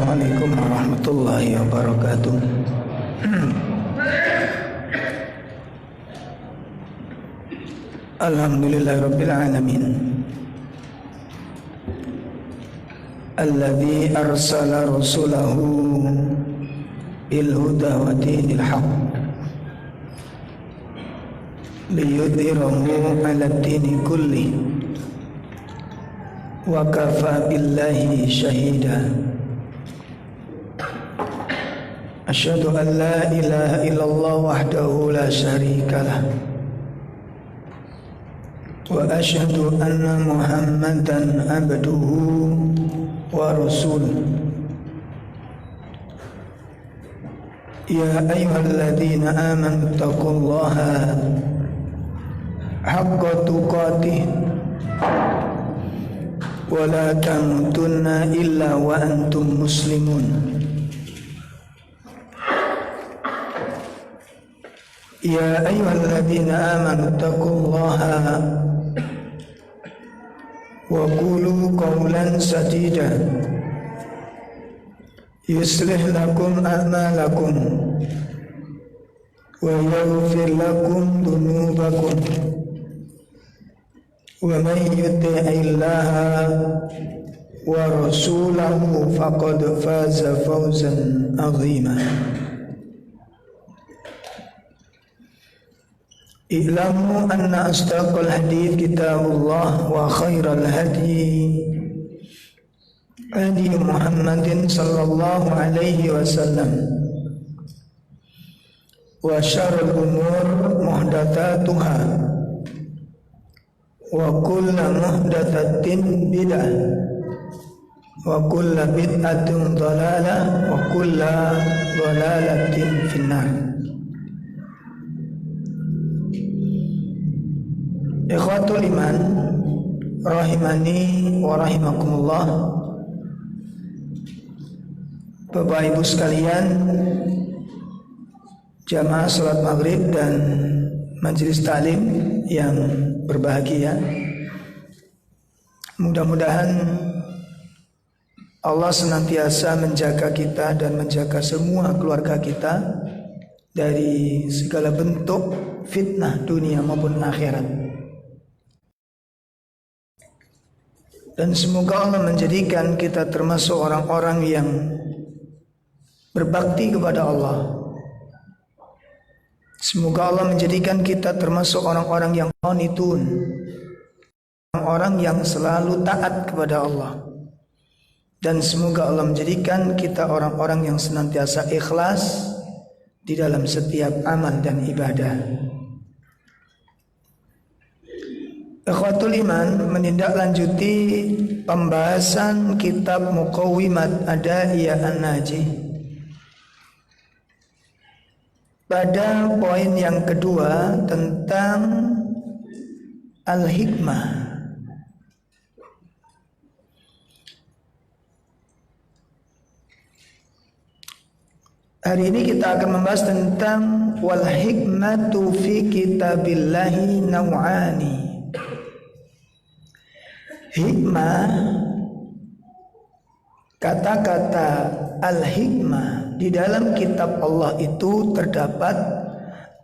Assalamualaikum warahmatullahi wabarakatuh. Alhamdulillahirabbil alamin. Alladzi arsala rasulahu bil huda wa dinil haqq liyudhhirahu 'ala ad-dini kulli wa kafa billahi shahida. Asyhadu an la ilaha illallah wahdahu la syarika lah wa asyhadu anna Muhammadan abduhu wa rasuluh. Ya ayyuhalladzina amanu taqullaha haqqa tuqatih wa la tamutunna illa wa antum muslimun. Ya ayyuhalladzina amanu taqullaha wa qulu qawlan sadida yuslih lakum a'malakum wa yaghfir lakum dhunubakum wa man yuti'illaha wa rasulahu faqad faza fawzan 'azima. I'lamu anna asdaqal hadits kitabullah wa khairal hadi hadi Muhammadin sallallahu alaihi wasallam wa syarrul umur muhdatsatuha wa kullu muhdatsatin bid'ah wa kullu bid'atin dhalalah wa kullu dhalalatin finnar. Ikhwatul iman rahimani wa rahimakumullah. Bapak Ibu sekalian, jamaah salat maghrib dan majelis taklim yang berbahagia, mudah-mudahan Allah senantiasa menjaga kita dan menjaga semua keluarga kita dari segala bentuk fitnah dunia maupun akhirat. Dan semoga Allah menjadikan kita termasuk orang-orang yang berbakti kepada Allah. Semoga Allah menjadikan kita termasuk orang-orang yang qanitun, orang-orang yang selalu taat kepada Allah. Dan semoga Allah menjadikan kita orang-orang yang senantiasa ikhlas di dalam setiap amal dan ibadah. Ikhwatul iman, menindaklanjuti pembahasan kitab Muqawwimat Adaiyah An-Najih. Pada poin yang kedua tentang al-hikmah. Hari ini kita akan membahas tentang wal hikmatu fi kitabillahi naw'ani. Hikmah, kata-kata al-hikmah di dalam kitab Allah itu terdapat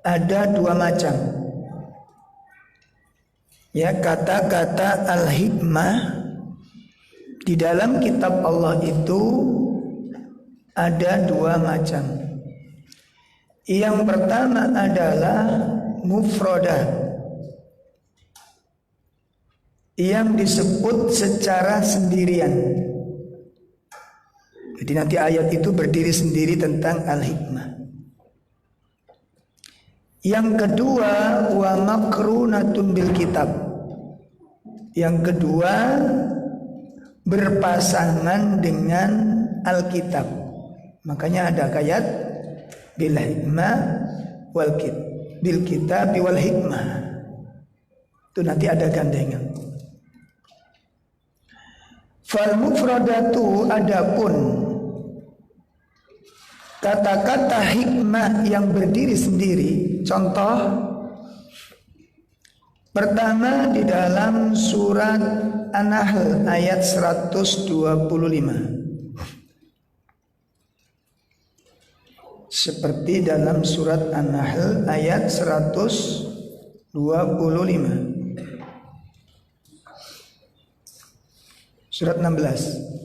ada dua macam. Ya, kata-kata al-hikmah di dalam kitab Allah itu ada dua macam. Yang pertama adalah mufradah, yang disebut secara sendirian. Jadi nanti ayat itu berdiri sendiri tentang al-hikmah. Yang kedua, wa makrunatun bil kitab. Yang kedua, berpasangan dengan Alkitab. Makanya ada ayat bil hikmah wal bil kitab wal hikmah. Itu nanti ada gandengan. Fal mufradatu, adapun kata-kata hikmah yang berdiri sendiri. Contoh pertama di dalam surat An-Nahl ayat 125. seperti dalam surat An-Nahl ayat 125. Surat 16.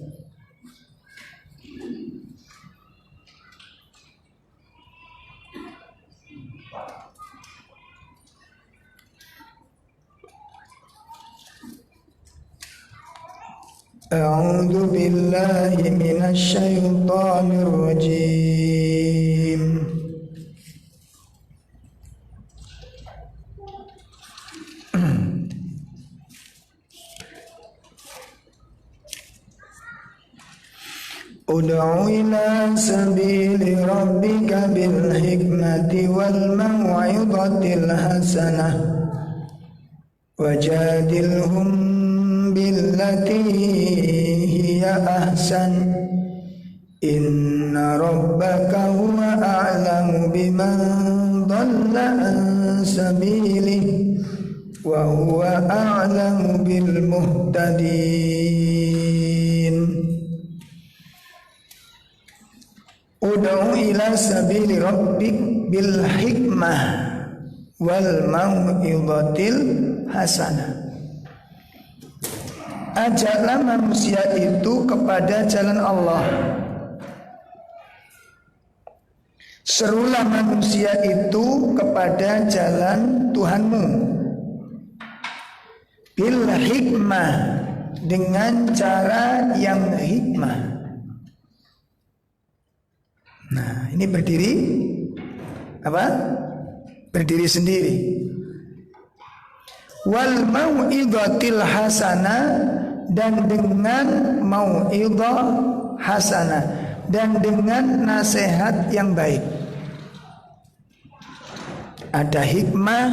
A'udzu billahi minasy syaithanir rajim. Ud'u ila sabili rabbika bil hikmati wal mau'izatil hasanah wajadilhum billati hiya ahsan inna rabbaka huwa a'lamu biman dhalla an sabilihi wa huwa a'lamu bil muhtadin. Ud'u ila sabili rabbik bil hikmah wal mau'izatil hasanah. Ajaklah manusia itu kepada jalan Allah. Serulah manusia itu kepada jalan Tuhanmu bil hikmah, dengan cara yang hikmah. Nah, ini berdiri apa? Berdiri sendiri. Wal mau'izatil hasanah, dan dengan mau'izah hasanah, dan dengan nasihat yang baik. Ada hikmah,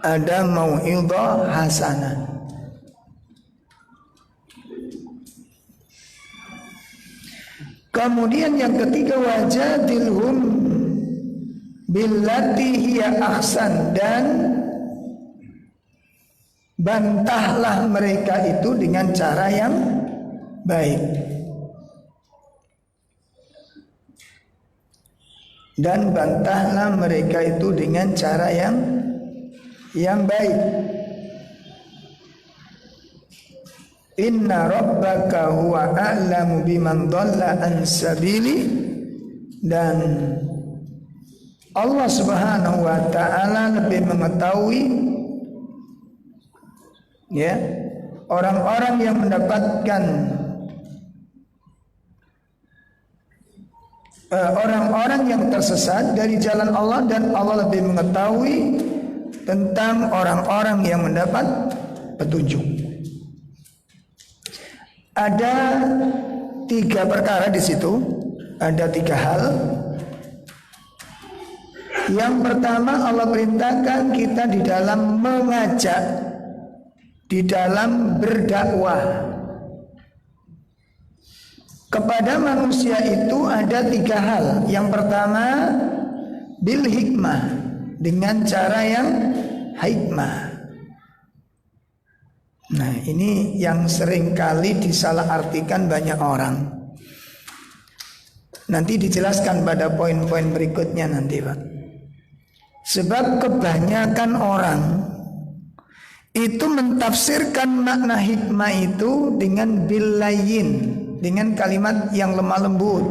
ada mau'izah hasanah. Kemudian yang ketiga, wajadilhum billati hiya ahsan, dan bantahlah mereka itu dengan cara yang baik. Dan bantahlah mereka itu dengan cara yang baik. Inna rabbaka huwa a'lamu biman dhalla an sabili, dan Allah Subhanahu wa ta'ala lebih mengetahui ya orang-orang yang mendapatkan orang-orang yang tersesat dari jalan Allah, dan Allah lebih mengetahui tentang orang-orang yang mendapat petunjuk. Ada 3 perkara di situ, ada 3 hal. Yang pertama, Allah perintahkan kita di dalam mengajak, di dalam berdakwah kepada manusia itu ada 3 hal. Yang pertama, bil hikmah, dengan cara yang hikmah. Nah, ini yang sering kali disalahartikan banyak orang. Nanti dijelaskan pada poin-poin berikutnya nanti, Pak. Sebab kebanyakan orang itu mentafsirkan makna hikmah itu dengan billayin, dengan kalimat yang lemah lembut,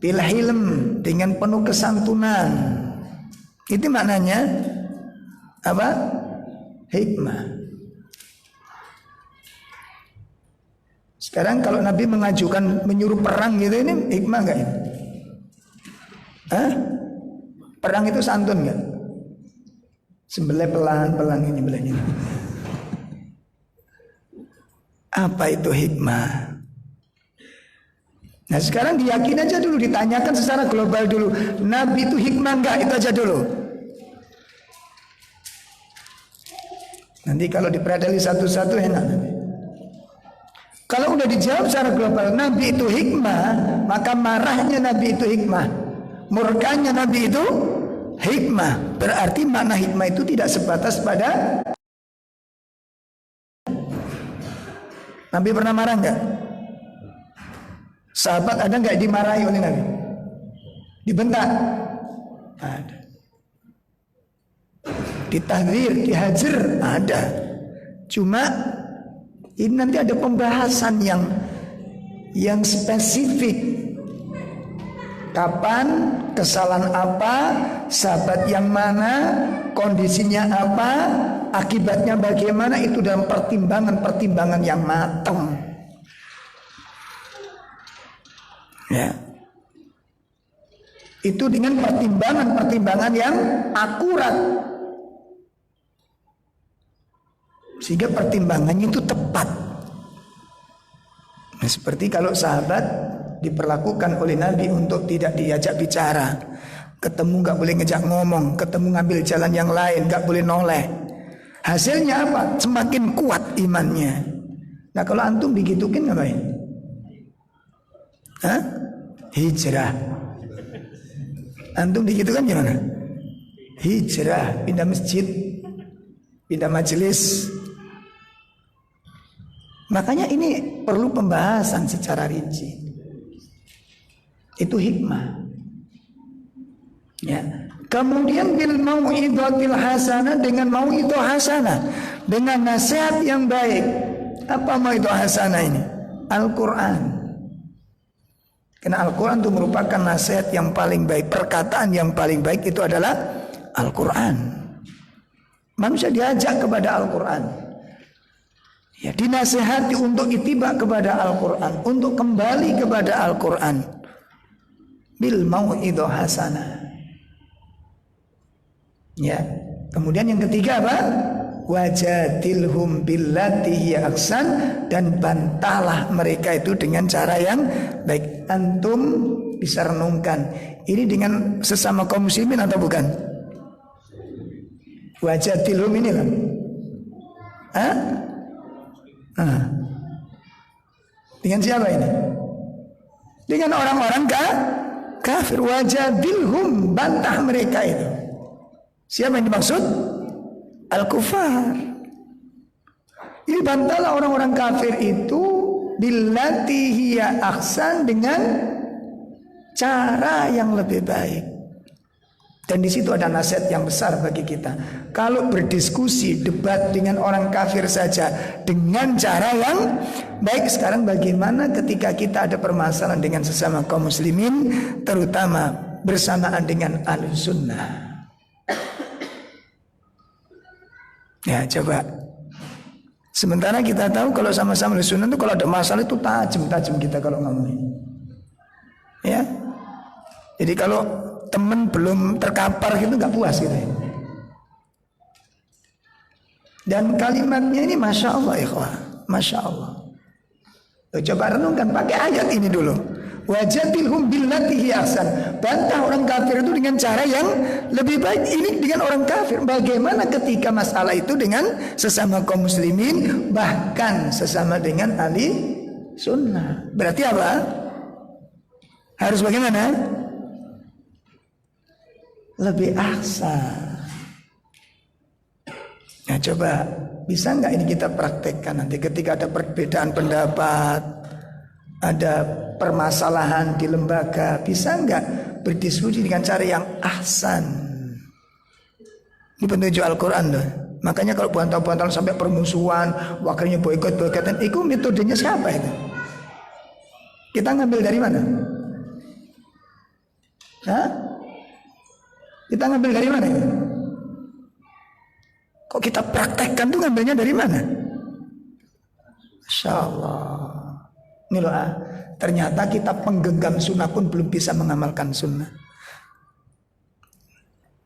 bil hilm, dengan penuh kesantunan. Itu maknanya apa? Hikmah. Sekarang kalau Nabi menyuruh perang gitu, ini hikmah enggak ini? Hah? Perang itu santun enggak? Sembelih pelan-pelan ini belanya. Apa itu hikmah? Nah, sekarang diyakini aja dulu, ditanyakan secara global dulu. Nabi itu hikmah enggak? Itu aja dulu. Nanti kalau dipredeli satu-satu enak nanti. Kalau udah dijawab secara global, Nabi itu hikmah, maka marahnya Nabi itu hikmah, murkanya Nabi itu hikmah. Berarti makna hikmah itu tidak sebatas pada. Nabi pernah marah enggak? Sahabat ada enggak dimarahi oleh Nabi? dibentak, ada. Ditahdzir, dihajar, ada. Cuma ini nanti ada pembahasan yang spesifik. Kapan, kesalahan apa, sahabat yang mana, kondisinya apa, akibatnya bagaimana, itu dalam pertimbangan yang matang. Ya. Itu dengan pertimbangan yang akurat. Sehingga pertimbangannya itu tepat. Nah, seperti kalau sahabat diperlakukan oleh Nabi untuk tidak diajak bicara, ketemu gak boleh ngejak ngomong, ketemu ngambil jalan yang lain, gak boleh noleh. Hasilnya apa? Semakin kuat imannya. Nah, kalau antum digitukin ngapain? Hah? Hijrah. Antum digitukan gimana? Hijrah, pindah masjid, pindah majelis. Makanya ini perlu pembahasan secara rinci. Itu hikmah. Ya. Kemudian bil mau'izatil hasanah, dengan mau'izah hasanah, dengan nasihat yang baik. Apa mau'izah hasanah ini? Al-Quran. Karena Al-Quran itu merupakan nasihat yang paling baik. Perkataan yang paling baik itu adalah Al-Quran. Manusia diajak kepada Al-Quran. Ya, dinasihati untuk ittiba kepada Al-Quran, untuk kembali kepada Al-Quran. Bil mau'izah hasanah. Ya. Kemudian yang ketiga apa? Wajadilhum billati hiya ahsan, dan bantahlah mereka itu dengan cara yang baik. Antum bisa renungkan, ini dengan sesama kaum muslimin atau bukan? Wajadilhum ini kan? Hah? Dengan siapa ini? Dengan orang-orang kafir. Wajadilhum, bantah mereka itu. Siapa yang dimaksud? Al-Kufar. Ini bantahlah orang-orang kafir itu billati hiya ahsan, dengan cara yang lebih baik. Dan di situ ada nasihat yang besar bagi kita. Kalau berdiskusi, debat dengan orang kafir saja dengan cara yang baik, sekarang bagaimana ketika kita ada permasalahan dengan sesama kaum muslimin, terutama bersamaan dengan Ahlus Sunnah? Ya, coba. Sementara kita tahu kalau sama-sama Ahlus Sunnah itu kalau ada masalah itu tajam kita kalau ngomongin. Ya. Jadi kalau teman belum terkapar gitu nggak puas gitu. Dan kalimatnya ini masya Allah, ikhwah, masya Allah. Coba renungkan pakai ayat ini dulu. Wajadilhum billati hiya ahsan. Bantah orang kafir itu dengan cara yang lebih baik. Ini dengan orang kafir. Bagaimana ketika masalah itu dengan sesama kaum muslimin, bahkan sesama dengan ahli sunnah? Berarti apa? Harus bagaimana? Lebih ahsan. Nah, coba bisa nggak ini kita praktekkan nanti ketika ada perbedaan pendapat, ada permasalahan di lembaga, bisa nggak berdiskusi dengan cara yang ahsan? Ini petunjuk Al-Quran loh. Makanya kalau bantah-bantahan sampai permusuhan, wakilnya boikot-boikotan, itu metodenya siapa itu? Kita ngambil dari mana? Hah? Kita ngambil dari mana itu? Kok kita praktekkan tuh ngambilnya dari mana? Masya Allah. Ini loh, ternyata kita penggenggam sunnah pun belum bisa mengamalkan sunnah.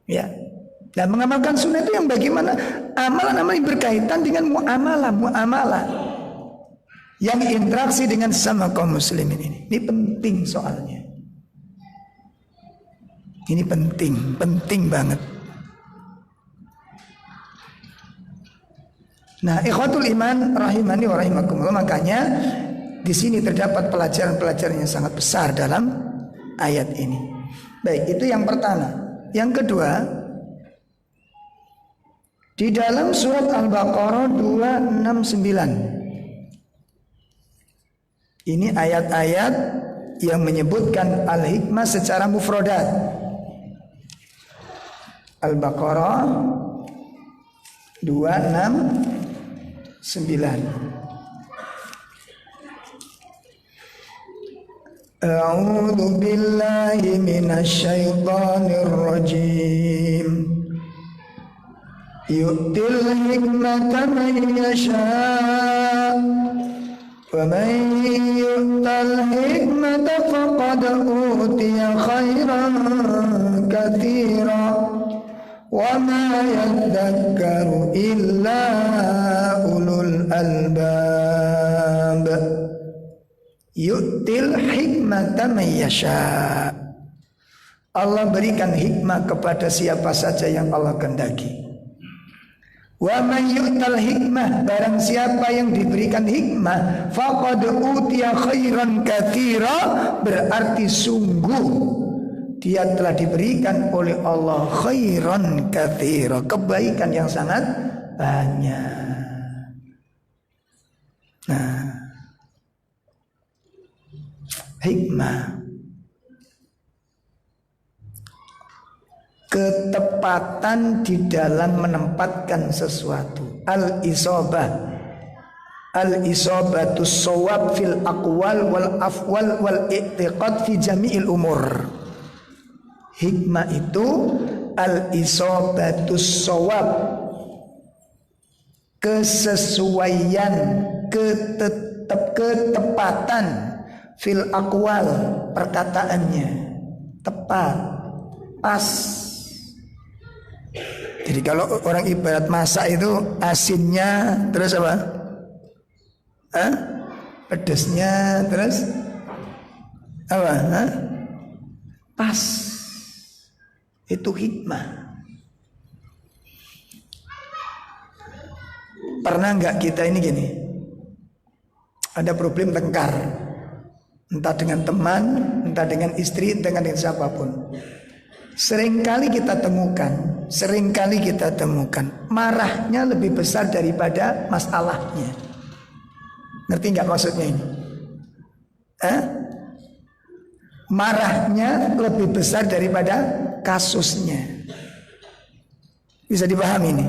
Ya. Dan mengamalkan sunnah itu yang bagaimana? Amalan-amalan yang berkaitan dengan muamalah yang interaksi dengan sesama kaum muslimin ini. Ini penting soalnya. Ini penting banget. Nah, ikhwatul iman rahimani wa rahimakumullah, makanya di sini terdapat pelajaran-pelajaran yang sangat besar dalam ayat ini. Baik, itu yang pertama. Yang kedua, di dalam surat Al-Baqarah 269. Ini ayat-ayat yang menyebutkan al-hikmah secara mufradat. Al-Baqarah 269. A'udzu billahi minasy syaithanir rajim. Yu'til hikmata man yasha' wa man yu'tal hikmata faqad utiya khairan katsira wa ma yadhakkaru illa ulul albab. Yu'til hikmata man yasha'. Allah berikan hikmah kepada siapa saja yang Allah kehendaki. Wa man yu'tal hikmah, barang siapa yang diberikan hikmah, faqad utiya khairan katsira, berarti sungguh dia telah diberikan oleh Allah khairan katsira, kebaikan yang sangat banyak. Nah, hikmah, ketepatan di dalam menempatkan sesuatu. Al-isabatu shawab fil aqwal wal afwal wal i'tiqad fi jami'il umur. Hikmah itu al-isabatu shawab, kesesuaian, ketepatan fil aqwal, perkataannya tepat, pas. Jadi kalau orang ibarat masak itu asinnya terus apa? Pedasnya terus apa? Pas. Itu hikmah. Pernah nggak kita ini gini? Ada problem tengkar, entah dengan teman, entah dengan istri, entah dengan siapapun. Seringkali kita temukan marahnya lebih besar daripada masalahnya. Ngerti nggak maksudnya ini? Marahnya lebih besar daripada kasusnya. Bisa dipahami ini?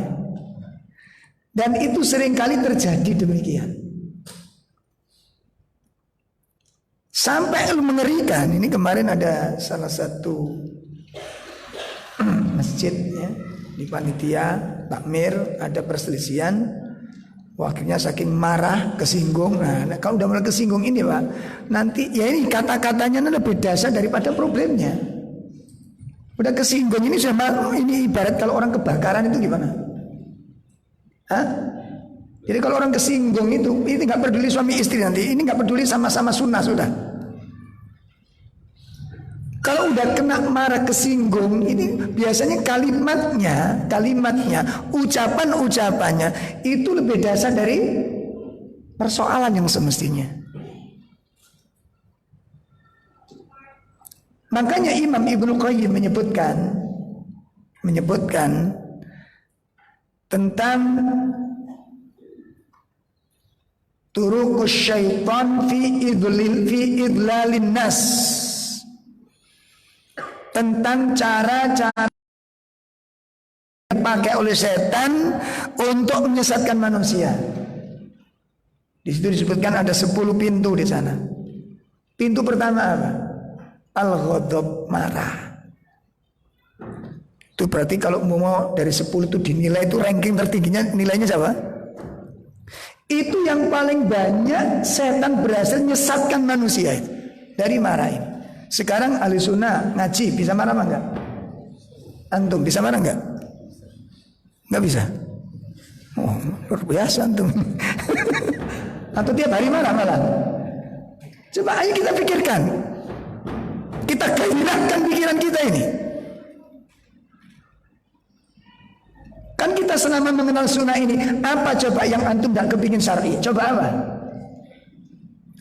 Dan itu seringkali terjadi demikian. Sampai mengerikan. Ini kemarin ada salah satu masjid ya, di panitia takmir ada perselisihan, wakilnya saking marah kesinggung. Nah kalau udah mulai kesinggung ini Pak, nanti ya ini kata-katanya lebih dasar daripada problemnya. Udah kesinggung ini ini ibarat kalau orang kebakaran itu gimana? Jadi kalau orang kesinggung itu, ini nggak peduli suami istri nanti, ini nggak peduli sama-sama sunnah sudah. Kalau udah kena marah kesinggung, ini biasanya kalimatnya, ucapannya itu lebih dasar dari persoalan yang semestinya. Makanya Imam Ibnu Qayyim menyebutkan tentang turuqus syaitan fi idlalin nas, tentang cara-cara dipakai oleh setan untuk menyesatkan manusia. Di situ disebutkan ada 10 pintu di sana. Pintu pertama apa? Al-ghadab, marah. Itu berarti kalau mau dari 10 itu dinilai, itu ranking tertingginya nilainya siapa? Itu yang paling banyak setan berhasil menyesatkan manusia itu, dari marah ini. Sekarang ahli sunnah ngaji bisa marah enggak? Antum bisa marah enggak? Enggak bisa. Oh, luar biasa antum. Atau tiap hari marah malah. Coba ayo kita pikirkan. Kita gairahkan pikiran kita ini. Kan kita selama mengenal sunnah ini, apa coba yang antum enggak kepingin syar'i? Coba apa?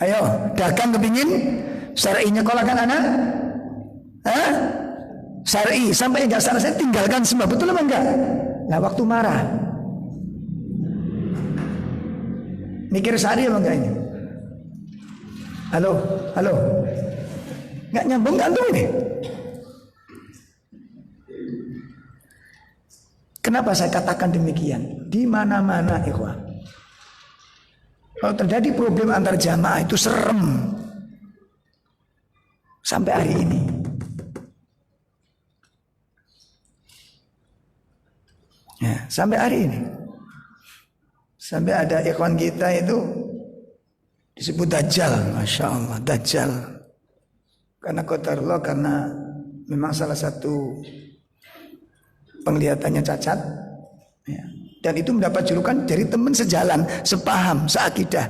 Ayo, dagang kepingin syar'inya kolakan anak? Syar'i sampai enggak selesai tinggalkan semua, betul apa enggak? Nah waktu marah mikir syar'i apa enggak ini? Halo. Nggak nyambung antum ini. Kenapa saya katakan demikian? Di mana-mana ikhwan, kalau terjadi problem antar jamaah itu serem. Sampai hari ini. Ya, sampai hari ini. Sampai ada ikhwan kita itu disebut Dajjal, Masya Allah, Dajjal. Karena qadarullah, karena memang salah satu penglihatannya cacat, ya. Dan itu mendapat julukan dari teman sejalan, sepaham, seakidah.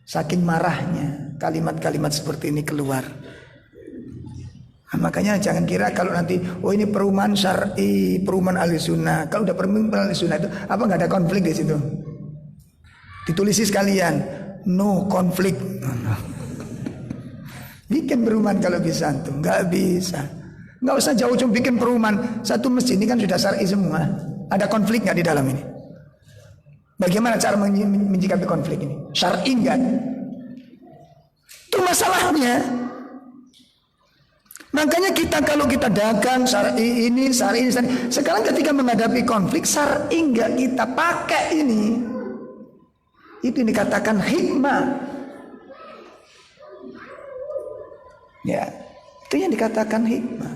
Saking marahnya kalimat-kalimat seperti ini keluar. Nah, makanya jangan kira kalau nanti ini perumahan syar'i, perumahan ahli sunnah. Kalau udah perumahan ahli sunnah itu apa nggak ada konflik di situ? Ditulisi sekalian, no konflik. Bikin perumahan kalau bisa tuh, nggak bisa. Nggak usah jauh-jauh bikin perumahan. Satu masjid ini kan sudah syar'i semua. Ada konflik nggak di dalam ini? Bagaimana cara menyikapi konflik ini? Syar'i nggak? Itu masalahnya. Makanya kita kalau kita dagang syar'i ini, syar'i ini, syar'i. Sekarang ketika menghadapi konflik syar'i nggak kita pakai ini. Itu dikatakan hikmah. Ya, itu yang dikatakan hikmah.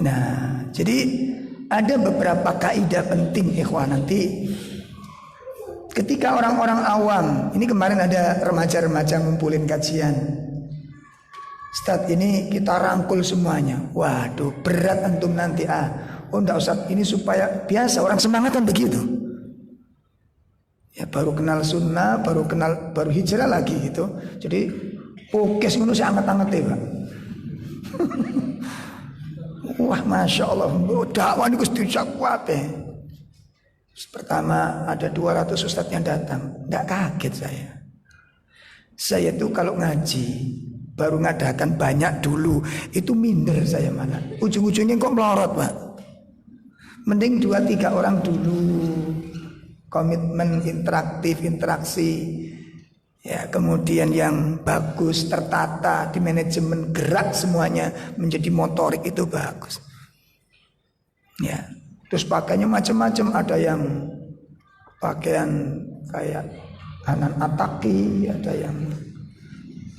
Nah, jadi ada beberapa kaidah penting ikhwan nanti. Ketika orang-orang awam, ini kemarin ada remaja-remaja ngumpulin kajian. Ustaz, ini kita rangkul semuanya. Waduh, berat antum nanti. Oh enggak Ustaz, ini supaya biasa orang semangat kan begitu. Ya baru kenal sunnah, baru hijrah lagi gitu. Jadi pokes ngono sih anget-anget ya, Pak. Wah, Masya Allah, dakwah ini Gusti kuat ya. Pertama ada 200 ustadz yang datang. Nggak kaget saya. Saya tuh kalau ngaji baru ngadakan banyak dulu, itu minder saya malah. Ujung-ujungnya kok melorot, Pak. Mending 2-3 orang dulu. Komitmen interaktif, interaksi. Ya, kemudian yang bagus, tertata, di manajemen gerak semuanya menjadi motorik itu bagus. Ya, terus pakainya macam-macam, ada yang pakaian kayak Hanan Ataki, ada yang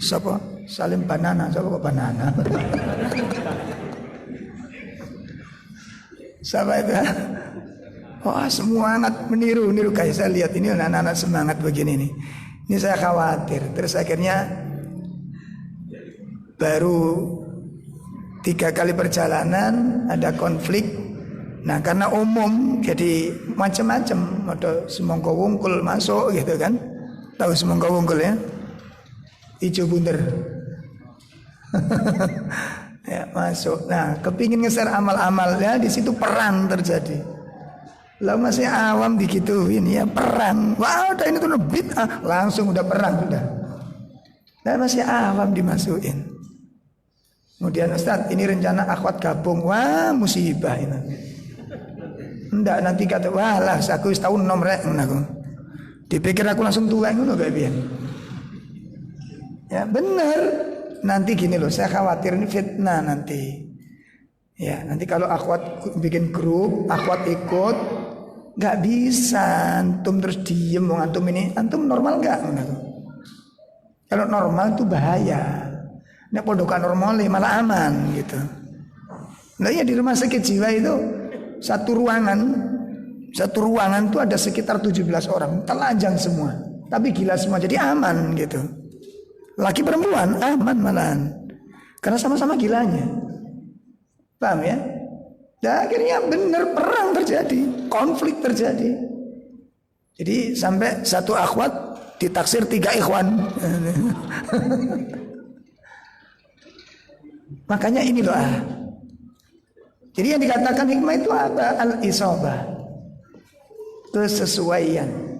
siapa? Salim Banana, siapa kok Banana? Siapa itu? Wah, semangat meniru kayak saya lihat ini anak-anak semangat begini nih. Ini saya khawatir. Terus akhirnya baru 3 kali perjalanan ada konflik. Nah karena umum jadi macam-macam. Ada semongko wungkul masuk gitu kan. Tahu semongko wungkul ya? Ijo bunder. Ya masuk. Nah kepingin ngeser amal-amal ya, di situ perang terjadi. Lah masih awam digituin ya perang. Wah udah ini tuh bid'ah, langsung udah perang sudah. Dan masih awam dimasukin. Kemudian Ustaz ini rencana akhwat gabung. Wah musibah ini. Enggak nanti kata wah lah aku setahun nomrek aku. Dipikir aku langsung tua ngono gak biyen. Ya benar. Nanti gini loh, saya khawatir ini fitnah nanti. Ya nanti kalau akhwat bikin grup, akhwat ikut, nggak bisa, antum terus diem, mau antum ini, antum normal nggak? Kalau normal itu bahaya. Nek pondokan normal malah aman gitu. Nah ya di rumah sakit jiwa itu satu ruangan tuh ada sekitar 17 orang, telanjang semua, tapi gila semua, jadi aman gitu. Laki perempuan aman malahan, karena sama-sama gilanya. Paham ya? Dan akhirnya benar perang terjadi, konflik terjadi. Jadi sampai satu akhwat ditaksir 3 ikhwan. Makanya ini doa. Jadi yang dikatakan hikmah itu apa? Al-isabah, kesesuaian,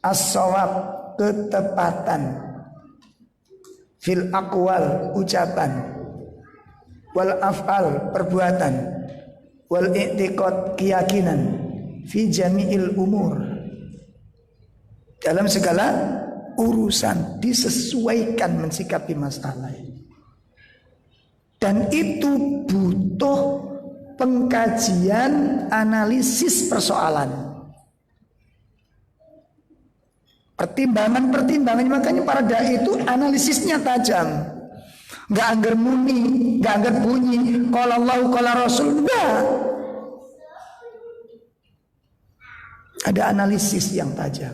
as-shawab, ketepatan, fil aqwal, ucapan, wal af'al, perbuatan, wal i'tiqad, keyakinan, fi jami'il umur, dalam segala urusan, disesuaikan mensikapi masalah. Dan itu butuh pengkajian, analisis persoalan, pertimbangan. Makanya para dai itu analisisnya tajam. Gak anggar muni, gak anggar bunyi qala Allah qala Rasul, enggak. Ada analisis yang tajam.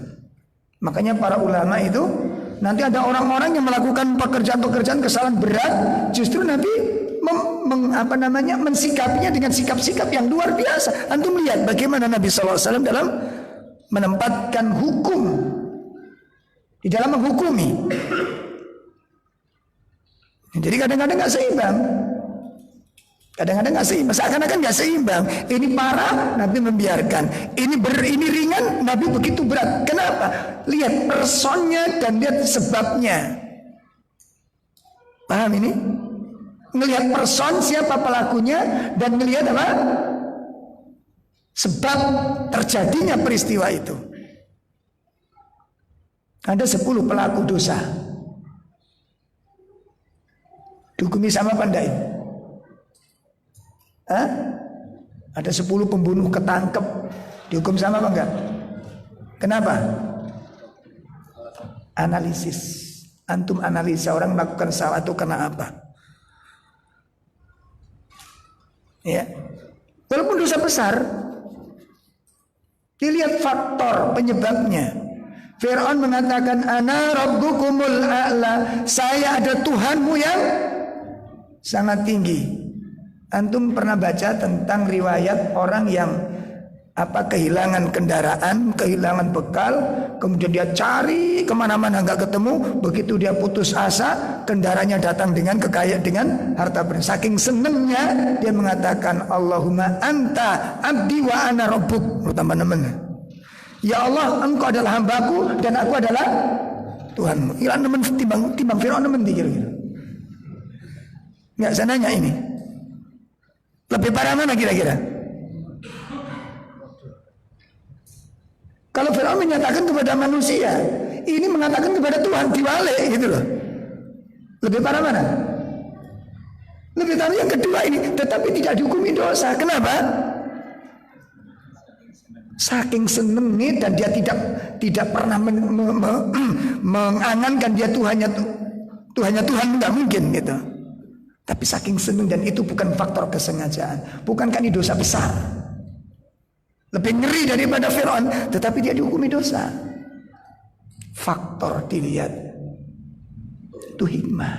Makanya para ulama itu, nanti ada orang-orang yang melakukan pekerjaan-pekerjaan kesalahan berat, justru Nabi mensikapinya dengan sikap-sikap yang luar biasa. Antum lihat bagaimana Nabi SAW dalam menempatkan hukum, di dalam menghukumi. Jadi kadang-kadang nggak seimbang, seakan-akan nggak seimbang. Ini parah, Nabi membiarkan. Ini ringan, Nabi begitu berat. Kenapa? Lihat personnya dan lihat sebabnya. Paham ini? Melihat person, siapa pelakunya, dan melihat apa? Sebab terjadinya peristiwa itu. Ada 10 pelaku dosa. Dihukumi sama apa enggak ini? Ada 10 pembunuh ketangkep, dihukum sama apa enggak? Kenapa? Analisis. Antum analisa orang melakukan salah itu karena apa? Ya. Walaupun dosa besar, dilihat faktor penyebabnya. Fir'aun mengatakan, ana rabbukumul a'la, saya ada Tuhanmu yang sangat tinggi. Antum pernah baca tentang riwayat orang yang kehilangan kendaraan, kehilangan bekal, kemudian dia cari kemana-mana nggak ketemu. Begitu dia putus asa, kendaraannya datang dengan kekayaan, dengan harta benda. Saking senengnya dia mengatakan, Allahumma anta abdi wa ana rabbuk. Teman-teman, ya Allah, engkau adalah hambaku dan aku adalah Tuhanmu. Ilan teman timbang Fir'aun teman kira-kira. Nggak sananya ini. Lebih parah mana kira-kira? Kalau Fir'aun menyatakan kepada manusia, ini mengatakan kepada Tuhan, diwale gitu loh. Lebih parah mana? Lebih parah yang kedua ini, tetapi tidak dihukumi dosa. Kenapa? Saking senengnya dan dia tidak pernah mengangankan dia Tuhannya Tuhan, nggak mungkin gitu. Tapi saking seneng, dan itu bukan faktor kesengajaan. Bukankah ini dosa besar? Lebih ngeri daripada Fir'aun, tetapi dia dihukumi dosa. Faktor dilihat, itu hikmah.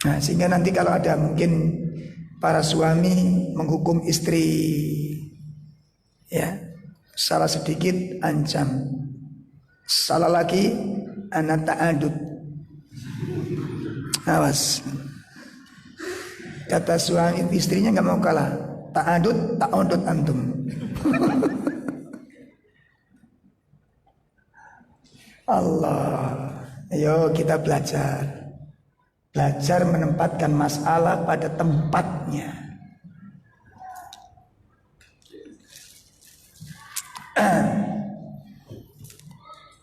Nah, sehingga nanti kalau ada mungkin para suami menghukum istri, ya, salah sedikit ancam, salah lagi anak ta'adud. Awas. Kata suami istrinya nggak mau kalah, ta'adud ta'udud antum. Allah, ayo kita belajar menempatkan masalah pada tempatnya.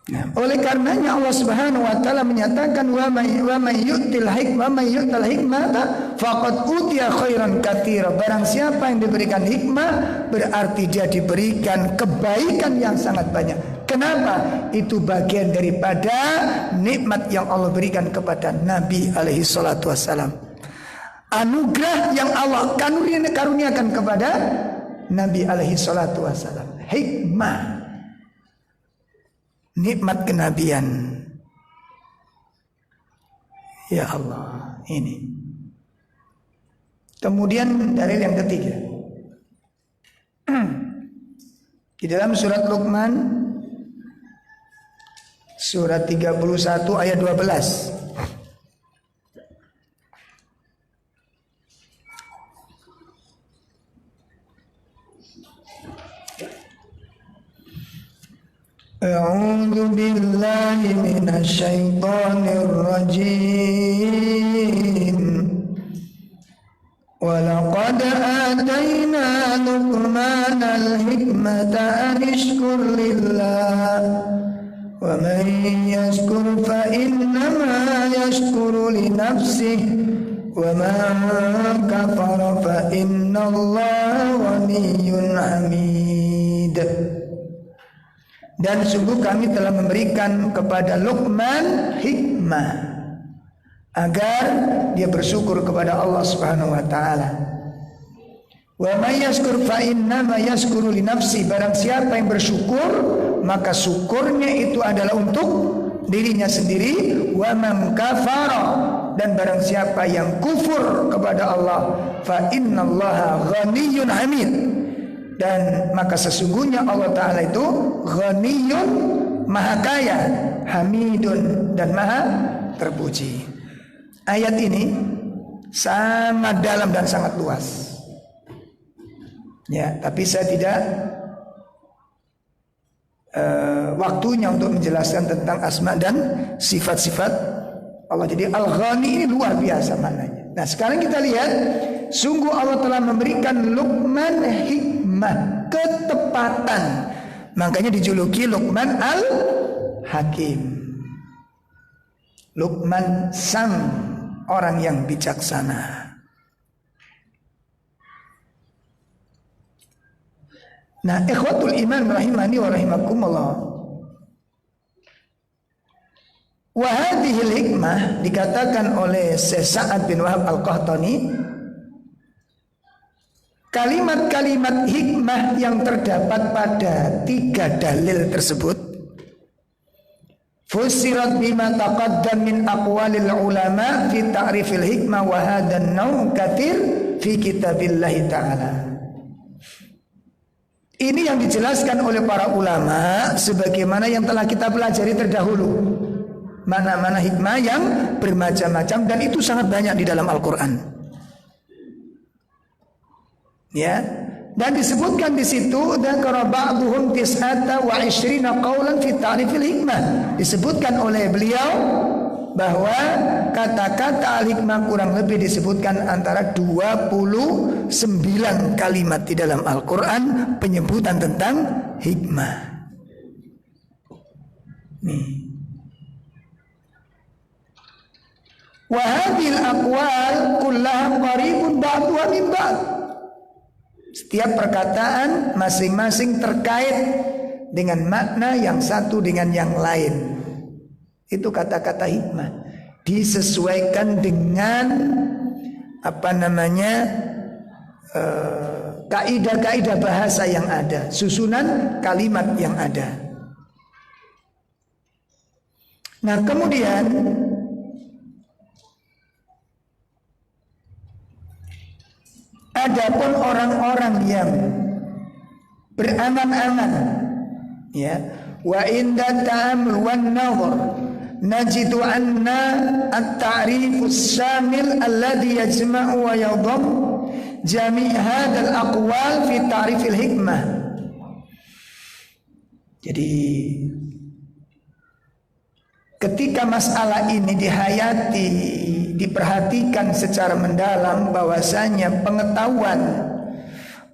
Nah, oleh karenanya Allah Subhanahu wa taala menyatakan wa may yu'til hikmata faqad utiya khairan katsira. Barang siapa yang diberikan hikmah, berarti dia diberikan kebaikan yang sangat banyak. Kenapa? Itu bagian daripada nikmat yang Allah berikan kepada Nabi alaihi salatu wassalam. Anugerah yang Allah karuniakan kepada Nabi alaihi salatu wassalam. Hikmah, nikmat kenabian. Ya Allah, ini. Kemudian dalil yang ketiga, di dalam surat Luqman surat 31 ayat 12. A'udzu billahi minasy syaithanir rajim. Walaqad atayna Luqmanal hikmata an ishkur lillah wa man yashkur fa innama yashkuru li nafsihi wa man kafara fa innallaha ghaniyyun hamid. Dan sungguh kami telah memberikan kepada Luqman hikmah agar dia bersyukur kepada Allah Subhanahu wa taala. Wa may yashkur fa innama yashkuru li nafsi. Barang siapa yang bersyukur, maka syukurnya itu adalah untuk dirinya sendiri. Wa man kafara, dan barang siapa yang kufur kepada Allah, fa innallaha ghaniyyun hamid. Dan maka sesungguhnya Allah taala itu ghaniyyun, maha kaya, hamidun, dan maha terpuji. Ayat ini sangat dalam dan sangat luas. Ya, tapi saya tidak waktunya untuk menjelaskan tentang asma dan sifat-sifat Allah. Jadi Al-Ghani ini luar biasa maknanya. Nah, sekarang kita lihat, sungguh Allah telah memberikan Luqman hikmah, ketepatan. Makanya dijuluki Luqman Al-Hakim. Luqman sang orang yang bijaksana. Nah, ikhwatul iman rahimani wa rahimakumullah. Wa hadhil hikmah, dikatakan oleh Syekh Sa'ad bin Wahab Al-Qahtani, kalimat-kalimat hikmah yang terdapat pada 3 dalil tersebut fusirat bima taqaddam min aqwalil ulama fi ta'rifil hikmah wa hadan naum katsir fi kitabillahi ta'ala. Ini yang dijelaskan oleh para ulama sebagaimana yang telah kita pelajari terdahulu. Mana-mana hikmah yang bermacam-macam, dan itu sangat banyak di dalam Al-Qur'an. Ya. Dan disebutkan di situ, dzakara ba'dhum tis'ata wa 'ishrina qaulan fi ta'rifil hikmah. Disebutkan oleh beliau bahwa kata-kata al-hikmah kurang lebih disebutkan antara 29 kalimat di dalam Al-Qur'an penyebutan tentang hikmah. Nih. Wa hadhil aqwal kullaha qaribun ba'duha min ba'd. Setiap perkataan masing-masing terkait dengan makna yang satu dengan yang lain. Itu kata-kata hikmah. Disesuaikan dengan kaidah-kaidah bahasa yang ada, susunan kalimat yang ada. Nah, kemudian adapun orang-orang yang berangan-angan, ya, wa inda ta'amul wan nazar najidu anna at-ta'rifus syamil alladhi yajma'u wa yadham jami' hadzal aqwal fi ta'rifil hikmah. Jadi ketika masalah ini dihayati, diperhatikan secara mendalam, bahwasanya pengetahuan,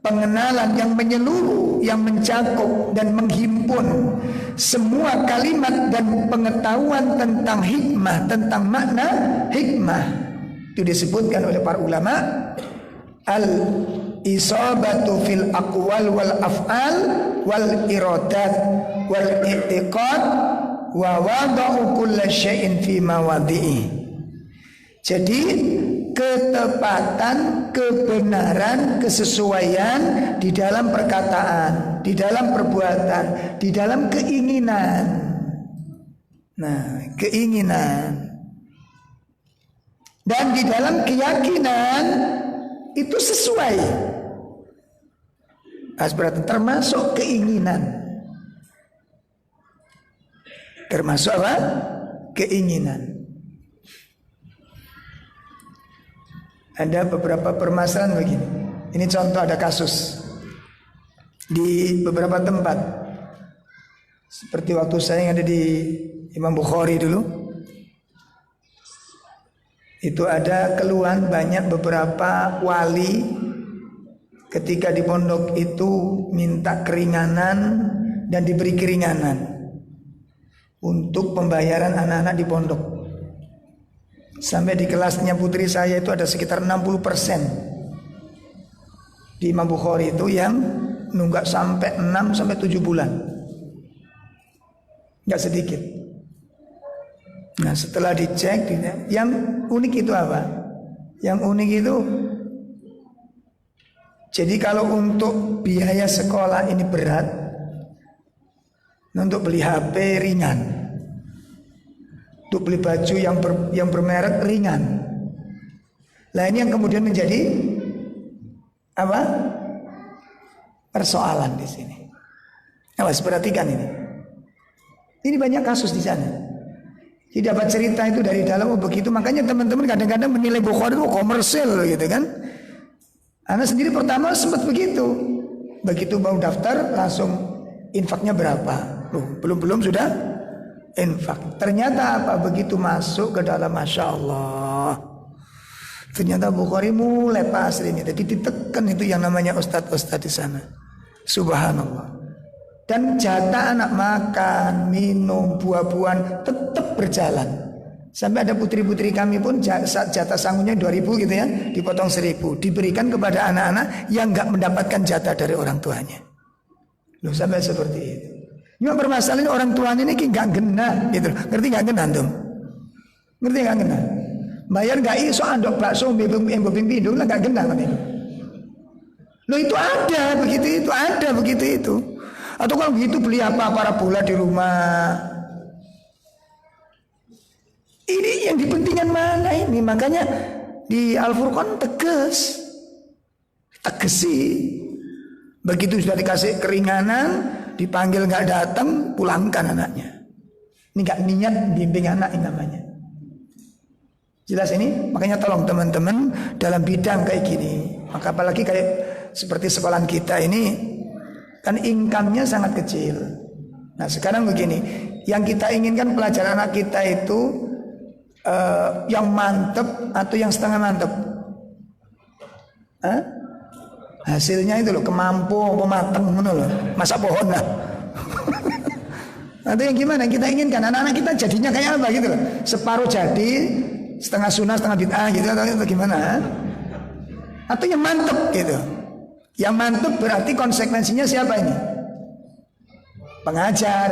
pengenalan yang menyeluruh, yang mencakup dan menghimpun semua kalimat dan pengetahuan tentang hikmah, tentang makna hikmah, itu disebutkan oleh para ulama al-isabatu fil aqwal wal af'al wal iradat wal i'tiqad wa wada'u kulla syai'in fi mawadhi'i. Jadi ketepatan, kebenaran, kesesuaian di dalam perkataan, di dalam perbuatan, di dalam keinginan. Nah, keinginan dan di dalam keyakinan itu sesuai. Berarti termasuk keinginan. Termasuk apa? Keinginan. Ada beberapa permasalahan begini. Ini contoh, ada kasus di beberapa tempat. Seperti waktu saya yang ada di Imam Bukhari dulu. Itu ada keluhan banyak beberapa wali ketika di pondok itu minta keringanan dan diberi keringanan untuk pembayaran anak-anak di pondok. Sampai di kelasnya putri saya itu ada sekitar 60% di Imam Bukhari itu yang nunggak sampai 6 sampai 7 bulan. Enggak sedikit. Nah, setelah dicek, yang unik itu apa? Yang unik itu, jadi kalau untuk biaya sekolah ini berat, untuk beli HP ringan, untuk beli baju yang bermerek ringan. Nah, ini yang kemudian menjadi apa? Persoalan di sini. Awas, perhatikan ini. Ini banyak kasus di sana. Jadi dapat cerita itu dari dalam begitu, makanya teman-teman kadang-kadang menilai Bukhari itu komersil gitu kan. Anak sendiri pertama sempat begitu. Begitu mau daftar langsung infaknya berapa? Loh, belum sudah infak. Ternyata apa? Begitu masuk ke dalam, Masya Allah, ternyata Bukhari mulai pasrahnya. Jadi ditekan itu yang namanya ustadz-ustadz di sana. Subhanallah. Dan jatah anak makan, minum, buah-buahan tetap berjalan. Sampai ada putri-putri kami pun jatah sangunya 2.000 gitu ya, dipotong 1.000, diberikan kepada anak-anak yang gak mendapatkan jatah dari orang tuanya. Loh, sampai seperti itu. Cuma permasalahan orang tuanya ini gak genah gitu. Ngerti gak genah tuh? Ngerti gak genah? Bayar gak iso andok bakso mbebing pindung lah gak genah itu. Loh, itu ada begitu, itu ada begitu itu. Atau kalau begitu beli apa para bola di rumah. Ini yang dipentingkan mana ini? Makanya di Al-Furqan tegesi. Begitu sudah dikasih keringanan, dipanggil nggak datang, pulangkan anaknya. Ini nggak niat bimbing anak ini namanya. Jelas ini? Makanya tolong teman-teman dalam bidang kayak gini. Maka apalagi kayak seperti sekolahan kita ini, kan income-nya sangat kecil. Nah sekarang begini, yang kita inginkan pelajaran anak kita itu yang mantep atau yang setengah mantep? Hasilnya itu loh, kemampu, pemateng, loh, masa pohon lah. Atau yang gimana? Kita inginkan anak-anak kita jadinya kayak apa gitu loh? Separuh jadi, setengah sunnah, setengah bid'ah gitu atau gimana? Atau yang mantep gitu? Yang mantap berarti konsekuensinya siapa ini? Pengajar.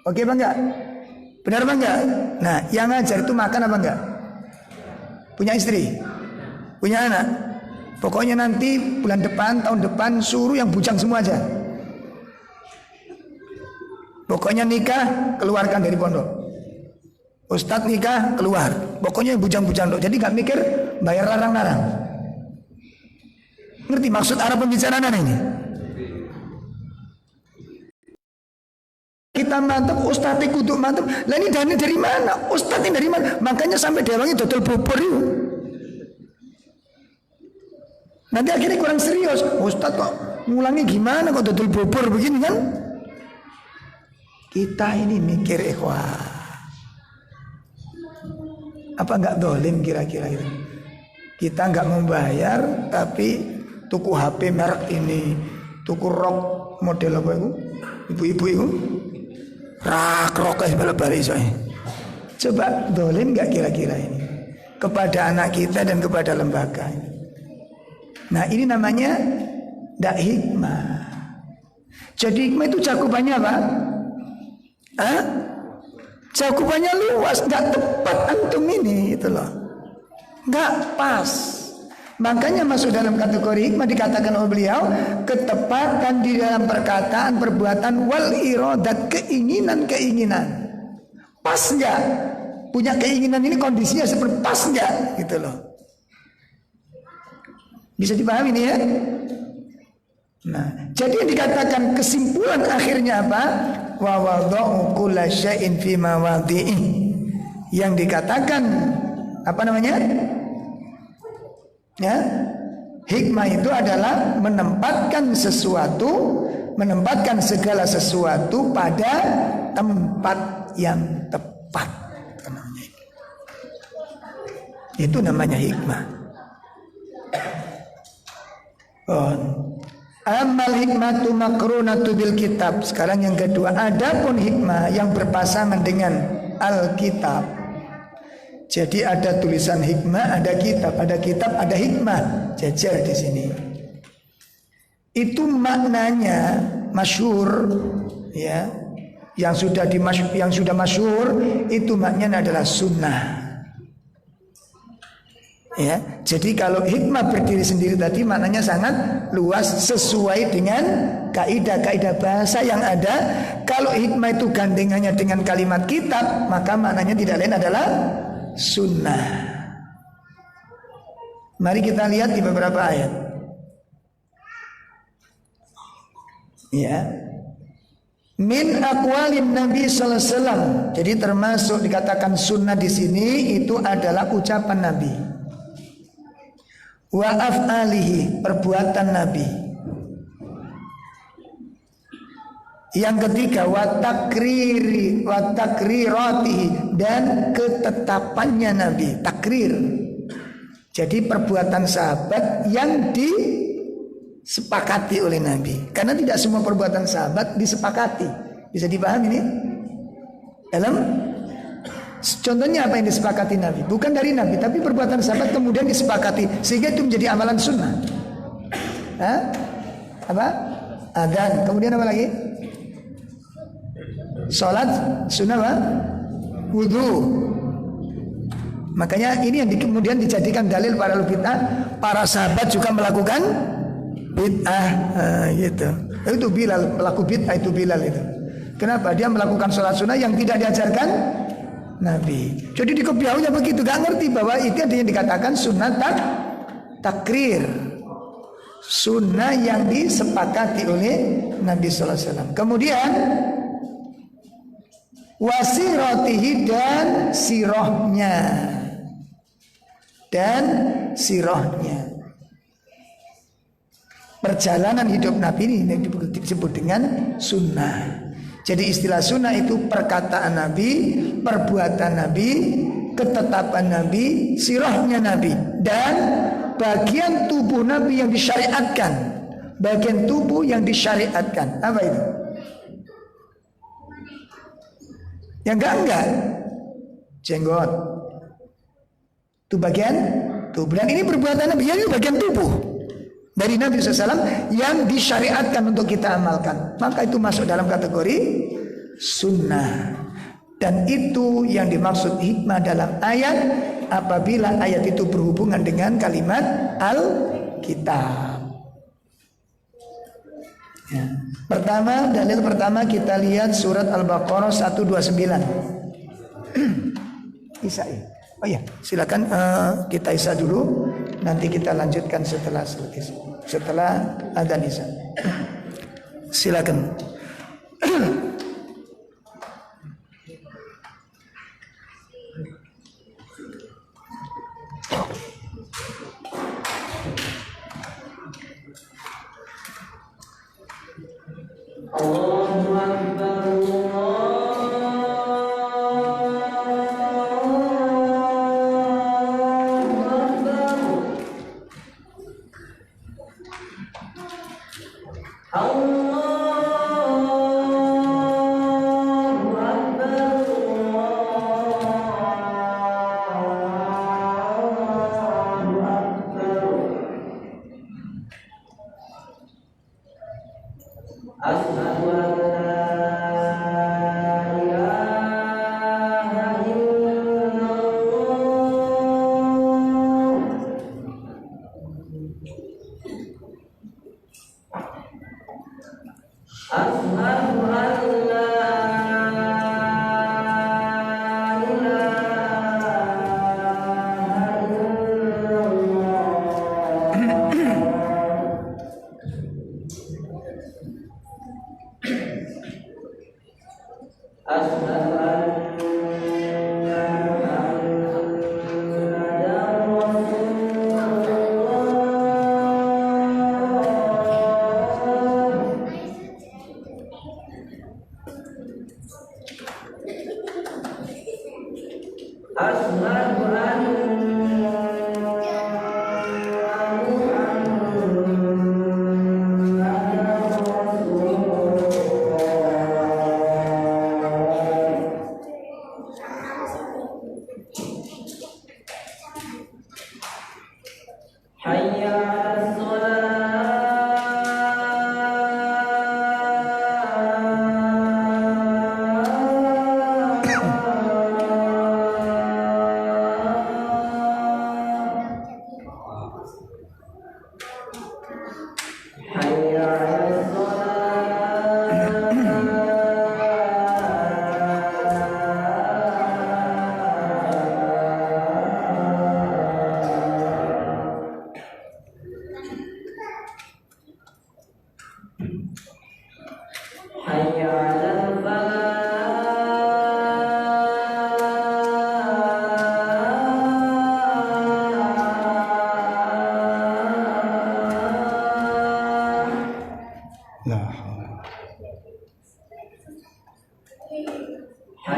Oke bang enggak? Benar bang enggak? Nah yang ngajar itu makan apa enggak? Punya istri? Punya anak? Pokoknya nanti bulan depan, tahun depan suruh yang bujang semua aja. Pokoknya nikah keluarkan dari pondok. Ustadz nikah keluar. Pokoknya yang bujang-bujang. Jadi gak mikir bayar larang-larang. Ngerti maksud arah pembicaraan ini? Kita mantap, ustadz kudu mantap. Lah ini dana dari mana? Ustadz ini dari mana? Makanya sampai dewangi dodol bubur itu. Nanti akhirnya kurang serius. Ustadz kok ngulangi gimana kok dodol bubur begini kan? Kita ini mikir ikhwah. Apa enggak dolim kira-kira itu? Kita enggak membayar tapi tuku HP merek ini, tuku rok model apa itu? Ibu-ibu itu rok balik soalnya. Coba dolim nggak kira-kira ini kepada anak kita dan kepada lembaga ini? Nah ini namanya ndak hikmah. Jadi hikmah itu cakupannya apa? Cakupannya luas, nggak tepat antum ini itu loh, nggak pas. Makanya masuk dalam kategori hikmah dikatakan oleh beliau ketepatan di dalam perkataan, perbuatan, wal iradat, keinginan. Pas enggak? Punya keinginan ini kondisinya seperti pas enggak? Gitu loh. Bisa dipahami ini ya? Nah, jadi yang dikatakan kesimpulan akhirnya apa? Wa wada'u kulla syai'in fi mawadhi'i. Yang dikatakan apa namanya? Ya, hikmah itu adalah menempatkan segala sesuatu pada tempat yang tepat. Itu namanya hikmah. Amal hikmatu makrunatu bil kitab. Sekarang yang kedua, adapun hikmah yang berpasangan dengan Alkitab. Jadi ada tulisan hikmah, ada kitab, ada hikmah, jajar di sini. Itu maknanya masyhur, ya. Yang sudah masyhur itu maknanya adalah sunnah. Ya, jadi kalau hikmah berdiri sendiri tadi maknanya sangat luas sesuai dengan kaidah-kaidah bahasa yang ada. Kalau hikmah itu gandengannya dengan kalimat kitab, maka maknanya tidak lain adalah sunnah. Mari kita lihat di beberapa ayat. Ya. Min aqwalin Nabi sallallahu alaihi wasallam. Jadi termasuk dikatakan sunnah di sini itu adalah ucapan Nabi. Wa af'alihi, perbuatan Nabi. Yang ketiga wa takriratihi, dan ketetapannya Nabi, takrir. Jadi perbuatan sahabat yang disepakati oleh Nabi. Karena tidak semua perbuatan sahabat disepakati. Bisa dipahami ini? Contohnya apa yang disepakati Nabi? Bukan dari Nabi, tapi perbuatan sahabat kemudian disepakati, sehingga itu menjadi amalan sunnah. Apa? Adzan. Kemudian apa lagi? Salat sunnah apa? Wudu. Makanya ini yang kemudian dijadikan dalil para bid'ah. Para sahabat juga melakukan bid'ah, gitu. Itu Bilal, pelaku bid'ah itu Bilal itu. Kenapa? Dia melakukan sholat sunnah yang tidak diajarkan Nabi. Jadi dikopiaunya begitu, gak ngerti bahwa itu yang dikatakan sunnah takrir, sunnah yang disepakati oleh Nabi Sallallahu Alaihi Wasallam. Kemudian wasiratihi, dan sirahnya, perjalanan hidup Nabi ini disebut dengan sunnah. Jadi istilah sunnah itu perkataan Nabi, perbuatan Nabi, ketetapan Nabi, sirahnya Nabi, dan bagian tubuh Nabi yang disyariatkan. Bagian tubuh yang disyariatkan. Apa itu? Yang enggak. Jenggot. Itu bagian tubuh. Dan ini perbuatan Nabi, ini bagian tubuh dari Nabi SAW yang disyariatkan untuk kita amalkan. Maka itu masuk dalam kategori sunnah. Dan itu yang dimaksud hikmah dalam ayat, apabila ayat itu berhubungan dengan kalimat Alkitab. Ya. Dalil pertama kita lihat surat Al-Baqarah 129. Isya. Oh ya, silakan kita isya dulu. Nanti kita lanjutkan setelah adzan isya. Silakan. Allahu Akbar. Ashhadu an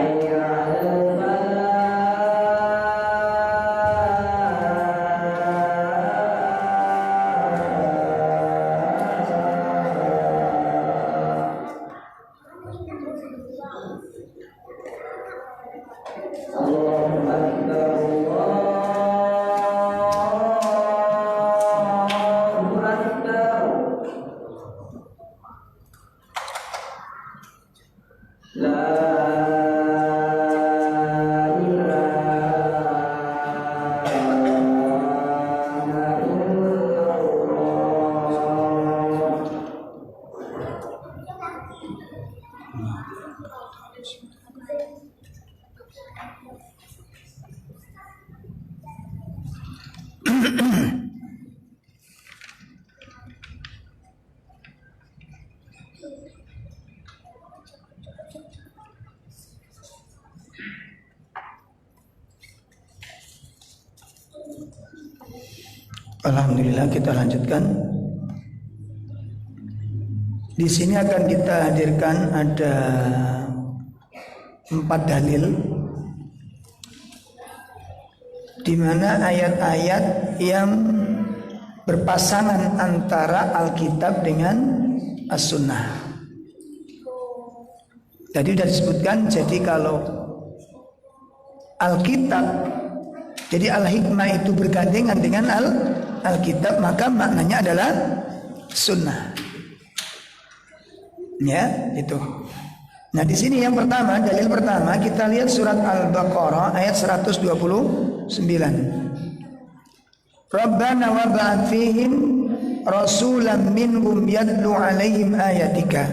حي على الفلاح الله أكبر الله أكبر لا إله إلا الله Alhamdulillah, kita lanjutkan. Di sini akan kita hadirkan ada 4 dalil di mana ayat-ayat yang berpasangan antara Alkitab dengan As-Sunnah. Tadi sudah disebutkan, jadi kalau Alkitab, jadi Al-Hikmah itu bergandengan dengan Alkitab, maka maknanya adalah Sunnah. Ya, itu. Nah, di sini yang pertama, dalil pertama kita lihat surat Al-Baqarah ayat 129. Rabbana wa ba'ath fihim rasulan minhum yatlu 'alaihim ayatika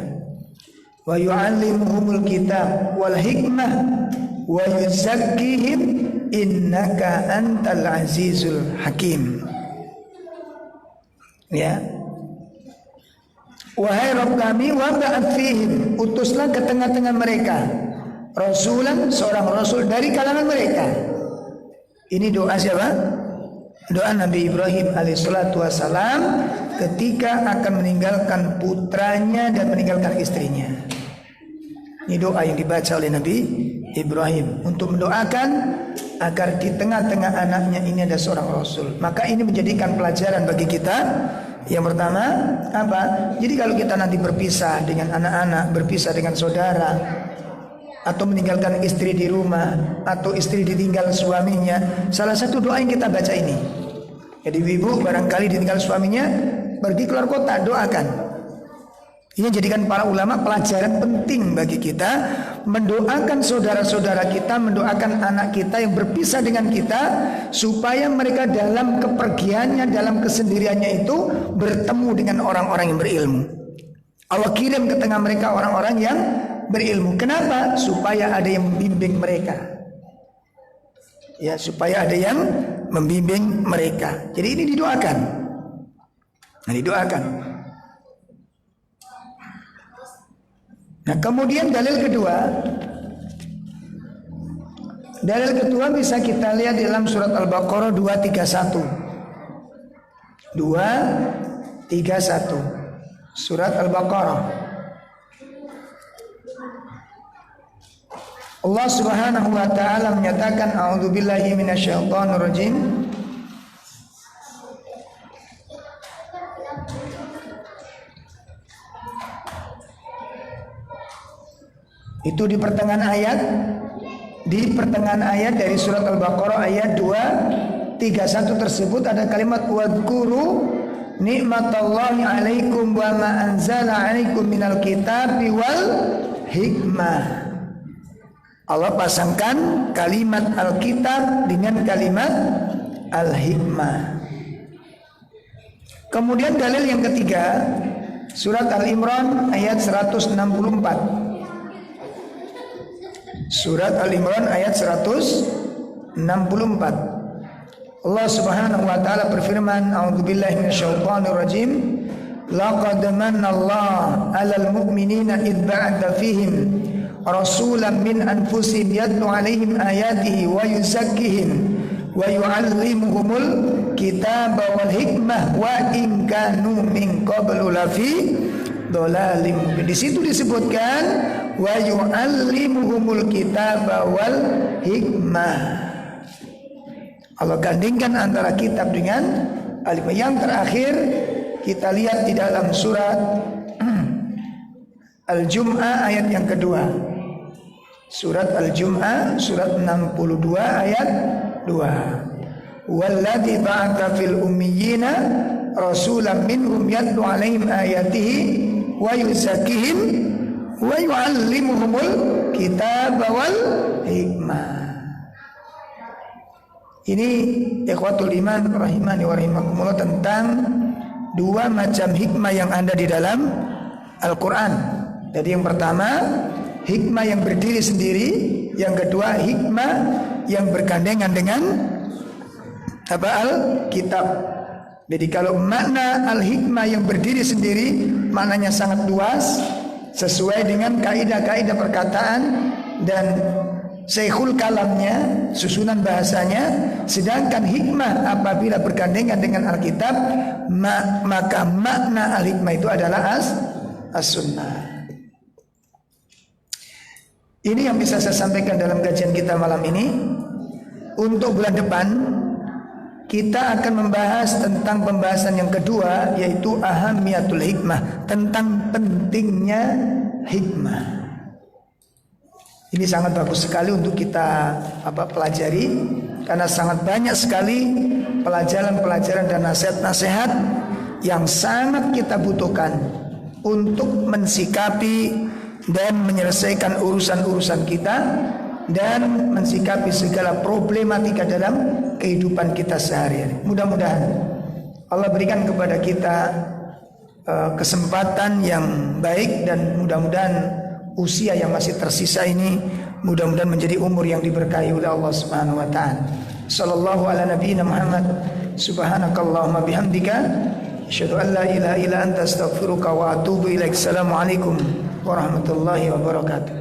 wa yu'allimuhumul kitab wal hikmah wa yuzakkihim innaka antal azizul hakim. Ya. Wahai Rabb kami, wa ba'ath fihim, utuslah ke tengah-tengah mereka rasulan, seorang rasul dari kalangan mereka. Ini doa siapa? Doa Nabi Ibrahim alaihissalatu wassalam ketika akan meninggalkan putranya dan meninggalkan istrinya. Ini doa yang dibaca oleh Nabi Ibrahim untuk mendoakan agar di tengah-tengah anaknya ini ada seorang rasul. Maka ini menjadikan pelajaran bagi kita. Yang pertama apa? Jadi kalau kita nanti berpisah dengan anak-anak, berpisah dengan saudara, atau meninggalkan istri di rumah, atau istri ditinggal suaminya, salah satu doa yang kita baca ini. Jadi ibu barangkali ditinggal suaminya pergi keluar kota, doakan. Ini jadikan para ulama pelajaran penting bagi kita, mendoakan saudara-saudara kita, mendoakan anak kita yang berpisah dengan kita, supaya mereka dalam kepergiannya, dalam kesendiriannya itu bertemu dengan orang-orang yang berilmu. Allah kirim ke tengah mereka orang-orang yang berilmu. Kenapa? Supaya ada yang membimbing mereka. Ya, supaya ada yang membimbing mereka. Jadi ini didoakan. Nah, didoakan. Nah, kemudian dalil kedua. Dalil kedua bisa kita lihat di dalam surat Al-Baqarah 231. 231. Surat Al-Baqarah. Allah Subhanahu wa taala menyatakan, a'udzubillahi minasyaitonirrajim. Itu di pertengahan ayat, dari surat Al-Baqarah ayat 231 tersebut ada kalimat wadhkuru nikmatallahi alaikum wa ma anzala alaikum minal kitabi wal hikmah. Allah pasangkan kalimat Alkitab dengan kalimat Al-Hikmah. Kemudian dalil yang ketiga, surat Al-Imran ayat 164. Surat Al-Imran ayat 164. Allah Subhanahu wa taala berfirman, a'udzubillahi minasyaitonir rajim. Laqad manna Allah 'alal mu'minina id ba'atha fihim rasulan min anfusihim yatlu 'alaihim ayatihi wa yuzakkihim wa yu'allimuhumul kitaba wal hikmah wa in kanu min qablu lafi dhalalim mubin. Di situ disebutkan wa yu'allimuhumul kitaba wal hikmah. Allah gandingkan antara kitab dengan al-hikmah. Yang terakhir kita lihat di dalam surat Al-Jum'ah ayat yang kedua. Surat Al-Jum'ah surat 62 ayat 2. Walladzi ba'atsa fil ummiyina rasulan minhum yatlu 'alaihim ayatihi wa yuzakkihim wa yu'allimuhumul kitaba wal hikmah. Ini ikhwatul iman rahimani wa rahimakumullah tentang dua macam hikmah yang ada di dalam Al-Quran. Jadi yang pertama hikmah yang berdiri sendiri, yang kedua hikmah yang bergandengan dengan Al-Kitab. Jadi kalau makna al-hikmah yang berdiri sendiri maknanya sangat luas sesuai dengan kaidah-kaidah perkataan dan syekhul kalamnya, susunan bahasanya. Sedangkan hikmah apabila bergandengan dengan Alkitab, maka makna al-hikmah itu adalah as-sunnah. Ini yang bisa saya sampaikan dalam kajian kita malam ini. Untuk bulan depan kita akan membahas tentang pembahasan yang kedua, yaitu ahamiyatul hikmah, tentang pentingnya hikmah. Ini sangat bagus sekali untuk kita pelajari, karena sangat banyak sekali pelajaran-pelajaran dan nasihat-nasihat yang sangat kita butuhkan untuk mensikapi dan menyelesaikan urusan-urusan kita dan mensikapi segala problematika dalam kehidupan kita sehari-hari. Mudah-mudahan Allah berikan kepada kita kesempatan yang baik, dan mudah-mudahan usia yang masih tersisa ini mudah-mudahan menjadi umur yang diberkahi oleh Allah Subhanahu wa taala. Sallallahu ala nabiyyina Muhammad. Subhanakallahumma bihamdika asyhadu an la ilaha illa anta astaghfiruka wa atubu ilaik. Assalamualaikum warahmatullahi wabarakatuh.